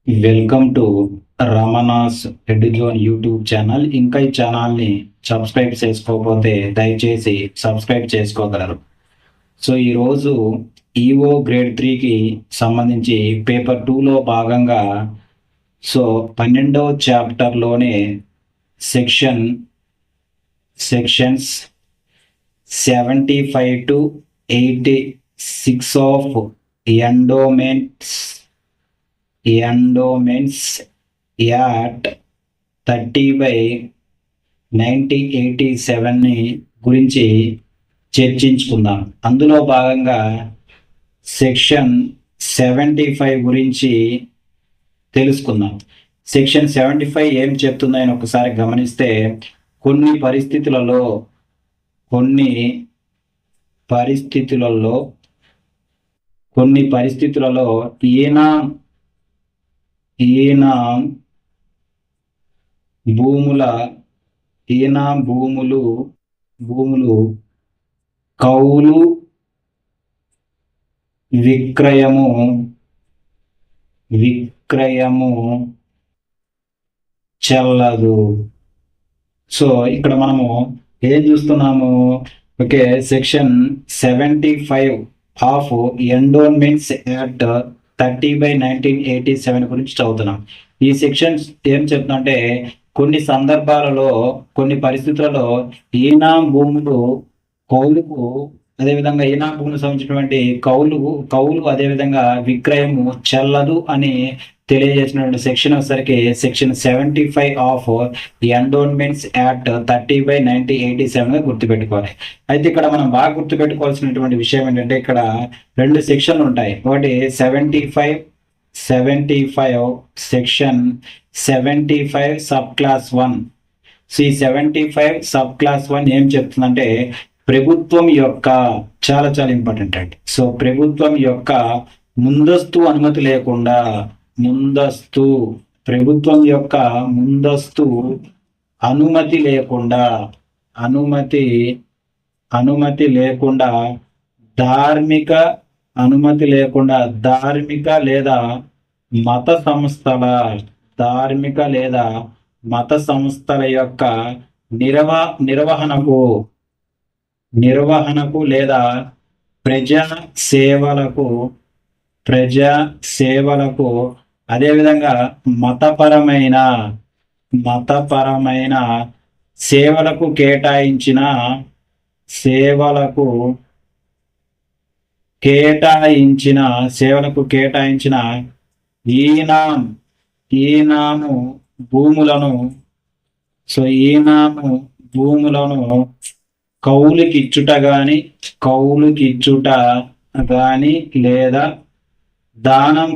Welcome to Ramana's Eduzone YouTube channel. ఇంకా ఈ ఛానల్ని సబ్స్క్రైబ్ చేసుకోకపోతే దయచేసి సబ్స్క్రైబ్ చేసుకోగలరు. సో ఈరోజు ఈఓ గ్రేడ్ 3కి సంబంధించి పేపర్ 2లో భాగంగా 12వ చాప్టర్లోనే sections 75 to 86 of endowments act 30/1987 గురించి చర్చించుకుందాం. అందులో భాగంగా సెక్షన్ 75 గురించి తెలుసుకుందాం. సెక్షన్ 75 ఏం చెప్తుందని ఒకసారి గమనిస్తే, కొన్ని పరిస్థితులలో ఈయన భూములు కౌలు విక్రయము చెల్లదు. సో ఇక్కడ మనము ఏం చూస్తున్నాము? Okay, section 75 of endowments act 30/1987 గురించి చదువుతున్నాం. ఈ సెక్షన్స్ ఏం చెప్తుందంటే, కొన్ని సందర్భాలలో, కొన్ని పరిస్థితులలో ఈనాం భూములు కౌలుకు, అదేవిధంగా ఈనాం భూములు సంబంధించినటువంటి కౌలు అదేవిధంగా విక్రయము చెల్లదు అని తెలియజేసినటువంటి సెక్షన్ వచ్చేసరికి సెక్షన్ 75 ఆఫ్ ఎండోమెంట్స్ యాక్ట్ 30/1987 గుర్తుపెట్టుకోవాలి. అయితే ఇక్కడ మనం బాగా గుర్తుపెట్టుకోవాల్సినటువంటి విషయం ఏంటంటే, ఇక్కడ రెండు సెక్షన్లు ఉంటాయి. ఒకటి 75 సెక్షన్ 75 సబ్ క్లాస్ 1. సో ఈ 75 సబ్ క్లాస్ 1 ఏం చెప్తుందంటే, ప్రభుత్వం యొక్క, చాలా చాలా ఇంపార్టెంట్ అండి. సో ప్రభుత్వం యొక్క ముందస్తు అనుమతి లేకుండా, ప్రభుత్వం యొక్క ముందస్తు అనుమతి లేకుండా ధార్మిక లేదా మత సంస్థల యొక్క నిర్వహణకు లేదా ప్రజా సేవలకు అదేవిధంగా మతపరమైన సేవలకు కేటాయించిన ఈనాము భూములను కౌలుకిచ్చుట గాని లేదా దానము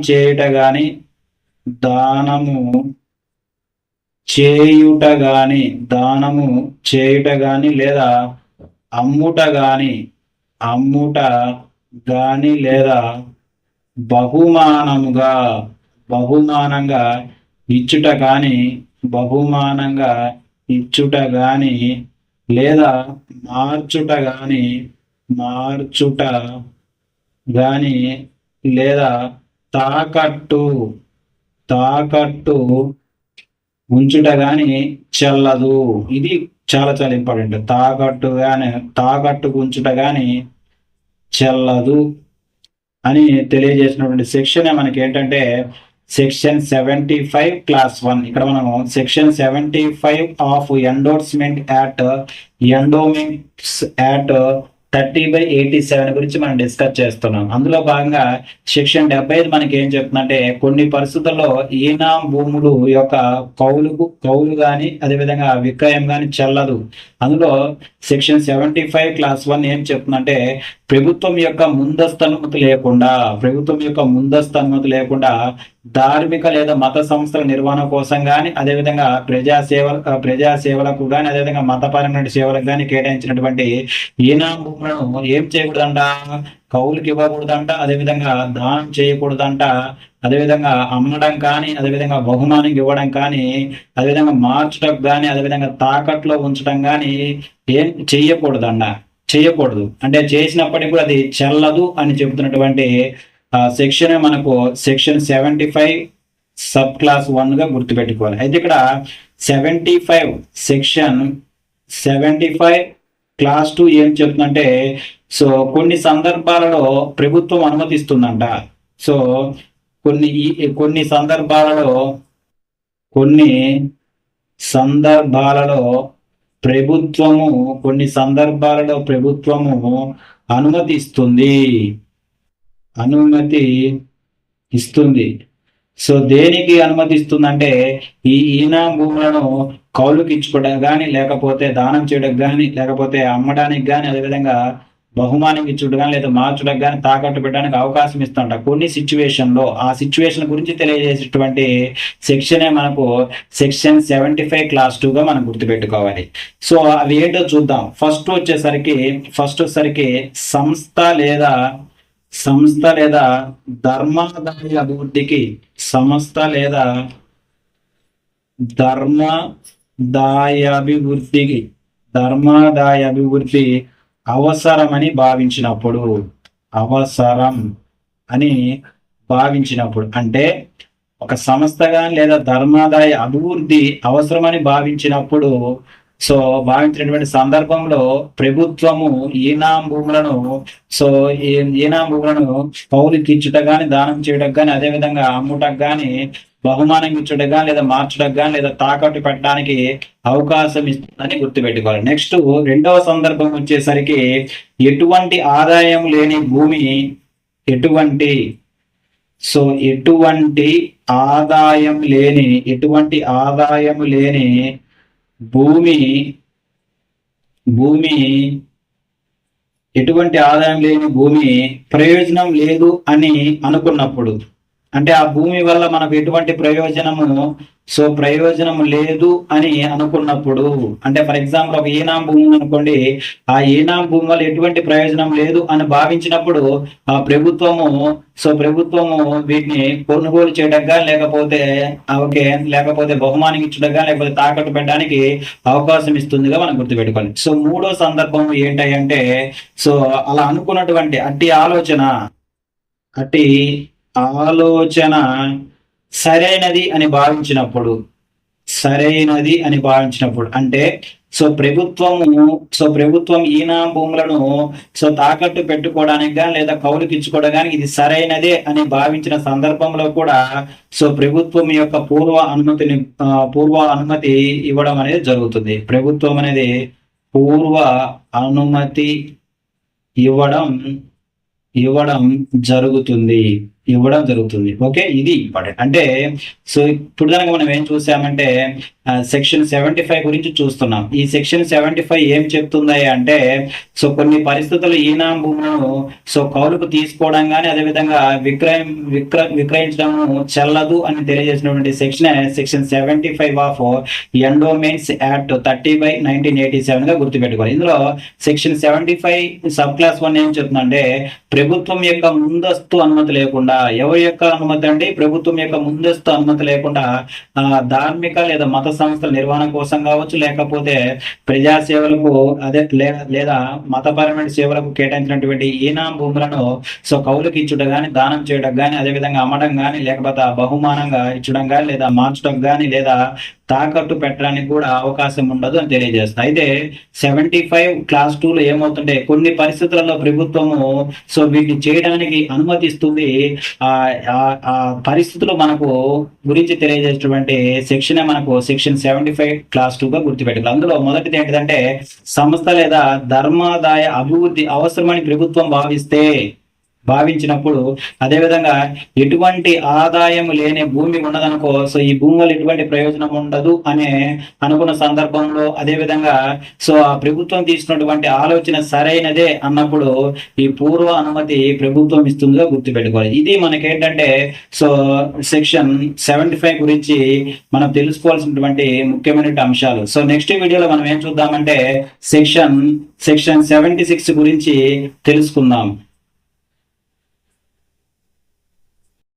చేయుట గాని లేదా అమ్ముట గాని లేదా బహుమానంగా ఇచ్చుట గాని లేదా మార్చుట గాని లేదా తాకట్టు ఉంచుట గాని చెల్లదు. ఇది చాలా చాలా ఇంపార్టెంట్. తాకట్టు ఉంచుట గాని చెల్లదు అని తెలియజేసినటువంటి సెక్షన్ మనకి ఏంటంటే సెక్షన్ 75 క్లాస్ 1. ఇక్కడ మనము సెక్షన్ 75 ఆఫ్ ఎండోమెంట్స్ యాక్ట్ 30/87 గురించి మనం డిస్కస్ చేస్తున్నాం. అందులో భాగంగా సెక్షన్ 75 మనకి ఏం చెప్తుందంటే, కొన్ని పరిస్థితుల్లో ఈనాం భూములు యొక్క కౌలు గాని అదేవిధంగా విక్రయం గాని చెల్లదు. అందులో సెక్షన్ 75 క్లాస్ 1 ఏం చెప్తుందంటే, ప్రభుత్వం యొక్క ముందస్తు అనుమతి లేకుండా ధార్మిక లేదా మత సంస్థల నిర్వహణ కోసం కానీ, అదేవిధంగా ప్రజా సేవలకు కానీ, అదేవిధంగా మతపరమైన సేవలకు కానీ కేటాయించినటువంటి ఈనాం భూములను ఏం చేయకూడదంట? కౌలుకి ఇవ్వకూడదంట, అదేవిధంగా దానం చేయకూడదంట, అదేవిధంగా అమ్మడం కానీ, అదేవిధంగా బహుమానం ఇవ్వడం కానీ, అదేవిధంగా మార్చడం కానీ, అదేవిధంగా తాకట్లో ఉంచడం కానీ ఏం చేయకూడదు. అంటే చేసినప్పటికీ కూడా అది చెల్లదు అని చెబుతున్నటువంటి సెక్షన్ మనకు సెక్షన్ 75 సబ్ క్లాస్ 1 గా గుర్తుపెట్టుకోవాలి. అయితే ఇక్కడ 75 సెక్షన్ 75 క్లాస్ 2 ఏం చెప్తుందంటే సో కొన్ని సందర్భాలలో ప్రభుత్వం అనుమతిస్తుందంట. సో కొన్ని సందర్భాలలో ప్రభుత్వము అనుమతి ఇస్తుంది. సో దేనికి అనుమతిస్తుందంటే ఈ ఈనాం భూములను కౌలుకి ఇచ్చుకోవడం కానీ, లేకపోతే దానం చేయడం కానీ, లేకపోతే అమ్మడానికి కానీ, అదేవిధంగా బహుమానం ఇచ్చుడు కానీ, లేదా మార్చడానికి కానీ, తాకట్టు పెట్టడానికి అవకాశం ఇస్తుంట కొన్ని సిచ్యువేషన్లో. ఆ సిచ్యువేషన్ గురించి తెలియజేసేటువంటి సెక్షనే మనకు సెక్షన్ 75 క్లాస్ 2 గా మనం గుర్తుపెట్టుకోవాలి. సో అవి ఏంటో చూద్దాం. ఫస్ట్ వచ్చేసరికి సంస్థ లేదా ధర్మాదాయ అభివృద్ధి అవసరం అని భావించినప్పుడు అంటే ఒక సంస్థ కానీ లేదా ధర్మాదాయ అభివృద్ధి అవసరమని భావించినప్పుడు, సో భావించినటువంటి సందర్భంలో ప్రభుత్వము ఈనాం భూములను కౌలుకి ఇచ్చుట కానీ, దానం చేయడం కానీ, అదేవిధంగా అమ్ముటకు కానీ, బహుమానం ఇచ్చుటకు కానీ, లేదా మార్చుటకు కానీ, లేదా తాకట్టు పెట్టడానికి అవకాశం ఇస్తుందని గుర్తుపెట్టుకోవాలి. నెక్స్ట్ రెండవ సందర్భం వచ్చేసరికి ఎటువంటి ఆదాయం లేని భూమి ఎటువంటి ఆదాయం లేని భూమి ప్రయోజనం లేదు అని అనుకున్నప్పుడు, అంటే ఆ భూమి వల్ల మనకు ఎటువంటి ప్రయోజనం లేదు అని అనుకున్నప్పుడు, అంటే ఫర్ ఎగ్జాంపుల్ ఒక ఈనాం భూమి అనుకోండి, ఆ ఈనాం భూమి వల్ల ఎటువంటి ప్రయోజనం లేదు అని భావించినప్పుడు ఆ ప్రభుత్వము వీటిని కొనుగోలు చేయడంగా, లేకపోతే బహుమానం ఇచ్చడంగా, లేకపోతే తాకట్టు పెట్టడానికి అవకాశం ఇస్తుందిగా మనం గుర్తుపెట్టుకోవాలి. సో మూడో సందర్భం ఏంటంటే సో అలా అనుకున్నటువంటి అట్టి ఆలోచన సరైనది అని భావించినప్పుడు అంటే ప్రభుత్వం ఈనాం భూములను తాకట్టు పెట్టుకోవడానికి కానీ, లేదా కౌలుకి ఇచ్చుకోవడం కానీ ఇది సరైనదే అని భావించిన సందర్భంలో కూడా ప్రభుత్వం యొక్క పూర్వ అనుమతి ఇవ్వడం అనేది జరుగుతుంది. ప్రభుత్వం అనేది పూర్వ అనుమతి ఇవ్వడం జరుగుతుంది. ఓకే, ఇది ఇంపార్టెంట్. అంటే సో ఇప్పుడు దానికి మనం ఏం చూసామంటే సెక్షన్ 75 గురించి చూస్తున్నాం. ఈ సెక్షన్ 75 ఏం చెప్తుంది అంటే కొన్ని పరిస్థితులు ఈనాం భూములను కౌలుకు తీసుకోవడం కానీ, అదేవిధంగా విక్రయించడం చెల్లదు అని తెలియజేసినటువంటి సెక్షన్ 75 ఆఫ్ ఎండోమెంట్స్ యాక్ట్ 30/1987 గా గుర్తుపెట్టుకోవాలి. ఇందులో సెక్షన్ 75 సబ్ క్లాస్ 1 ఏం చెప్తుందంటే ప్రభుత్వం యొక్క ముందస్తు అనుమతి లేకుండా, ఎవరి యొక్క అనుమతి అంటే ప్రభుత్వం యొక్క ముందస్తు అనుమతి లేకుండా ధార్మిక లేదా మత సంస్థల నిర్వహణ కోసం కావచ్చు, లేకపోతే ప్రజా సేవలకు లేదా మతపరమైన సేవలకు కేటాయించినటువంటి ఈనాం భూములను కౌలుకి ఇచ్చుట కానీ, దానం చేయడం కానీ, అదేవిధంగా అమ్మడం కానీ, లేకపోతే బహుమానంగా ఇచ్చడం కానీ, లేదా మార్చడం కానీ, లేదా తాకట్టు పెట్టడానికి కూడా అవకాశం ఉండదు అని తెలియజేస్తుంది. అయితే 75 క్లాస్ 2లో ఏమవుతుంటే కొన్ని పరిస్థితులలో ప్రభుత్వము వీటిని చేయడానికి అనుమతిస్తుంది. ఆ పరిస్థితులు మనకు గురించి తెలియజేసేటువంటి సెక్షన్ మనకు సెక్షన్ 75 క్లాస్ 2 గా గుర్తుపెట్టుకోవాలి. అందులో మొదటిది ఏంటంటే సంస్థ లేదా ధర్మాదాయ అభివృద్ధి అవసరమని ప్రభుత్వం భావించినప్పుడు, అదేవిధంగా ఎటువంటి ఆదాయం లేని భూమి ఉన్నదనుకో, ఈ భూమి వల్ల ఎటువంటి ప్రయోజనం ఉండదు అనే అనుకున్న సందర్భంలో, అదేవిధంగా ఆ ప్రభుత్వం తీసుకున్నటువంటి ఆలోచన సరైనదే అన్నప్పుడు ఈ పూర్వ అనుమతి ప్రభుత్వం ఇస్తుందిగా గుర్తుపెట్టుకోవాలి. ఇది మనకేంటంటే సెక్షన్ 75 గురించి మనం తెలుసుకోవాల్సినటువంటి ముఖ్యమైన అంశాలు. నెక్స్ట్ వీడియోలో మనం ఏం చూద్దామంటే సెక్షన్ 76 గురించి తెలుసుకుందాం.